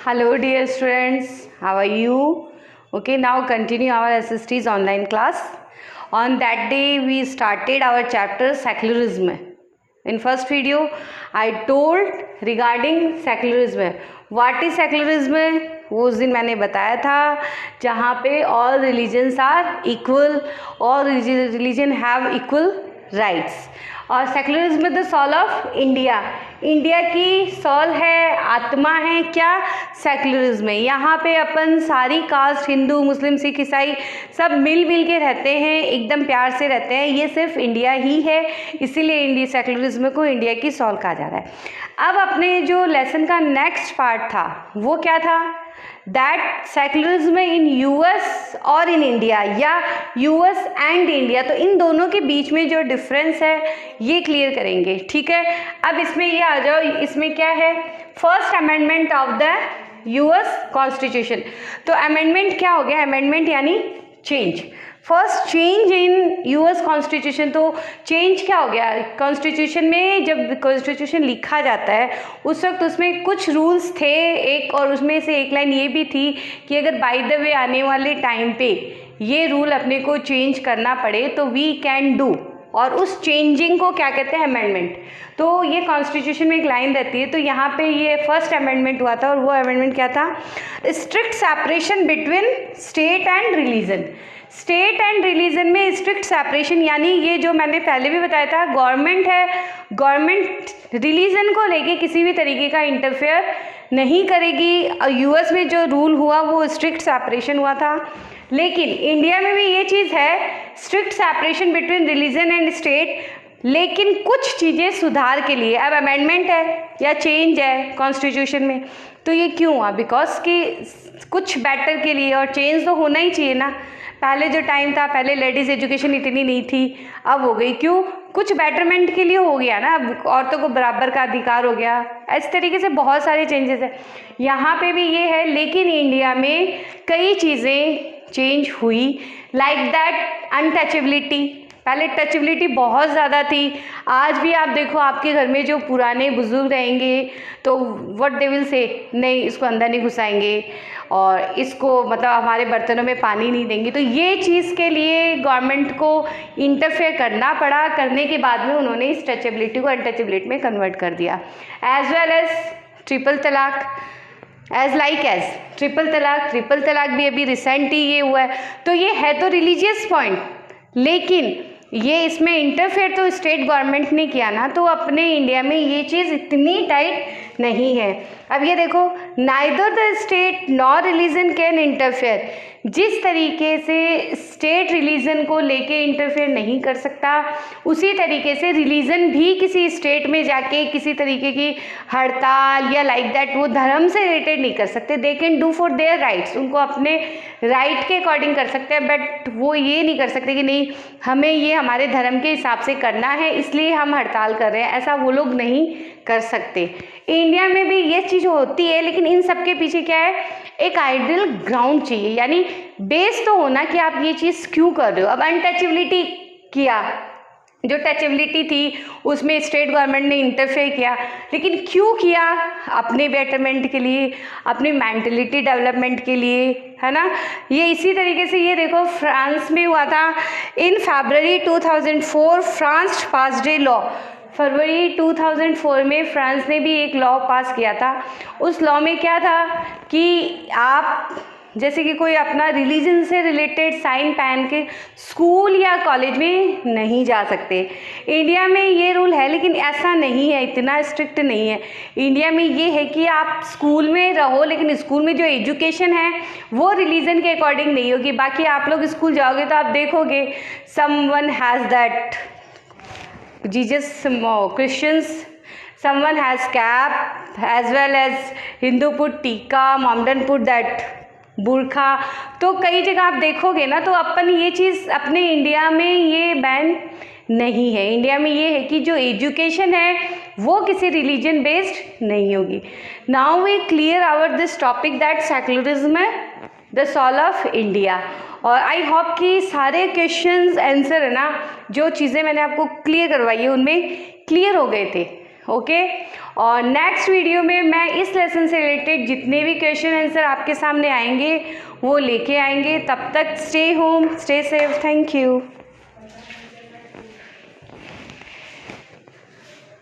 Hello dear students, how are you? Okay, now continue our SST's online class. On that day we started our chapter secularism. In first video I told regarding secularism. What is secularism? वो उस दिन मैंने बताया था जहाँ पे all religions are equal, all religion have equal rights. और secularism the soul of India, India की सोल है, आत्मा है क्या? सेकुलरिज्म है। यहाँ पे अपन सारी कास्ट, हिंदू, मुस्लिम, सिख, ईसाई सब मिल के रहते हैं, एकदम प्यार से रहते हैं। ये सिर्फ इंडिया ही है, इसीलिए इंडिया सेकुलरिज्म को इंडिया की सोल कहा जा रहा है। अब अपने जो लेसन का नेक्स्ट पार्ट था वो क्या था? दैट सेकुलरिज्म इन यूएस और इन इंडिया, या यूएस एंड इंडिया, तो इन दोनों के बीच में जो डिफरेंस है ये क्लियर करेंगे। ठीक है, अब इसमें ये आ जाओ, इसमें क्या है? First amendment of the US constitution. तो अमेंडमेंट क्या हो गया? अमेंडमेंट यानी change, first change in US constitution. तो चेंज क्या हो गया? कॉन्स्टिट्यूशन में जब कॉन्स्टिट्यूशन लिखा जाता है उस वक्त उसमें कुछ रूल्स थे एक, और उसमें से एक लाइन ये भी थी कि अगर बाय द वे आने वाले टाइम पे ये रूल अपने को चेंज करना पड़े तो वी कैन डू, और उस चेंजिंग को क्या कहते हैं? अमेंडमेंट। तो ये कॉन्स्टिट्यूशन में एक लाइन रहती है, तो यहाँ पे ये फर्स्ट अमेंडमेंट हुआ था, और वो अमेंडमेंट क्या था? Strict separation between state and religion. State and religion में स्ट्रिक्ट सेपरेशन, यानी ये जो मैंने पहले भी बताया था, गवर्नमेंट है, गवर्नमेंट रिलीजन को लेके किसी भी तरीके का इंटरफेयर नहीं करेगी। यूएस में जो रूल हुआ वो स्ट्रिक्ट सेपरेशन हुआ था, लेकिन इंडिया में भी ये चीज़ है, strict separation between religion and state, लेकिन कुछ चीज़ें सुधार के लिए। अब अमेंडमेंट है या चेंज है कॉन्स्टिट्यूशन में, तो ये क्यों हुआ? बिकॉज कि कुछ बेटर के लिए, और चेंज तो होना ही चाहिए ना। पहले जो टाइम था, पहले लेडीज़ एजुकेशन इतनी नहीं थी, अब हो गई। क्यों? कुछ बेटरमेंट के लिए हो गया ना, अब औरतों को बराबर का अधिकार हो गया। इस तरीके से बहुत सारे चेंजेस हैं, यहाँ पे भी ये है। लेकिन इंडिया में कई चीज़ें चेंज हुई, लाइक दैट अनटचेबिलिटी। पहले टचेबिलिटी बहुत ज़्यादा थी, आज भी आप देखो आपके घर में जो पुराने बुजुर्ग रहेंगे तो व्हाट दे विल से, नहीं इसको अंदर नहीं घुसाएंगे, और इसको मतलब हमारे बर्तनों में पानी नहीं देंगे। तो ये चीज़ के लिए गवर्नमेंट को इंटरफेयर करना पड़ा, करने के बाद में उन्होंने इस टचेबिलिटी को अनटचेबिलिटी में कन्वर्ट कर दिया। एज वेल एज ट्रिपल तलाक, एज लाइक एज ट्रिपल तलाक भी अभी रिसेंट ही ये हुआ है। तो ये है तो रिलीजियस पॉइंट, लेकिन ये इसमें इंटरफेयर तो स्टेट गवर्नमेंट ने किया ना, तो अपने इंडिया में ये चीज़ इतनी टाइट नहीं है। अब ये देखो, neither the state nor religion can interfere. जिस तरीके से स्टेट रिलीजन को लेके इंटरफेयर नहीं कर सकता, उसी तरीके से रिलीजन भी किसी स्टेट में जाके किसी तरीके की हड़ताल या लाइक दैट वो धर्म से रिलेटेड नहीं कर सकते। They can do for their rights, उनको अपने राइट के अकॉर्डिंग कर सकते हैं, बट वो ये नहीं कर सकते कि नहीं हमें ये हमारे धर्म के हिसाब से करना है इसलिए हम हड़ताल कर रहे हैं, ऐसा वो लोग नहीं कर सकते। इंडिया में भी ये चीज़ होती है, लेकिन इन सब के पीछे क्या है? एक आइडियल ग्राउंड चाहिए, यानी बेस तो होना कि आप ये चीज़ क्यों कर रहे हो। अब अनटचेबिलिटी किया, जो टचेबिलिटी थी उसमें स्टेट गवर्नमेंट ने इंटरफेयर किया, लेकिन क्यों किया? अपने बेटरमेंट के लिए, अपनी मेंटलिटी डेवलपमेंट के लिए, है ना। ये इसी तरीके से ये देखो फ्रांस में हुआ था इन फरवरी 2004, फ्रांस पास्ड ए लॉ। फरवरी 2004 में फ्रांस ने भी एक लॉ पास किया था। उस लॉ में क्या था कि आप जैसे कि कोई अपना रिलीजन से रिलेटेड साइन पहन के स्कूल या कॉलेज में नहीं जा सकते। इंडिया में ये रूल है, लेकिन ऐसा नहीं है, इतना स्ट्रिक्ट नहीं है। इंडिया में ये है कि आप स्कूल में रहो, लेकिन स्कूल में जो एजुकेशन है वो रिलीजन के अकॉर्डिंग नहीं होगी। बाकी आप लोग स्कूल जाओगे तो आप देखोगे someone has that Jesus, Christians someone has cap, as well as Hindu put tika, Mohammedan put that बुरखा। तो कई जगह आप देखोगे ना, तो अपन ये चीज़ अपने इंडिया में ये बैन नहीं है। इंडिया में ये है कि जो एजुकेशन है वो किसी रिलीजन बेस्ड नहीं होगी। Now we clear our this topic that secularism the soul of India. और आई होप कि सारे क्वेश्चंस आंसर है ना, जो चीज़ें मैंने आपको क्लियर करवाई है उनमें क्लियर हो गए थे। ओके। और नेक्स्ट वीडियो में मैं इस लेसन से रिलेटेड जितने भी क्वेश्चन आंसर आपके सामने आएंगे वो लेके आएंगे। तब तक stay home, stay safe. Thank you.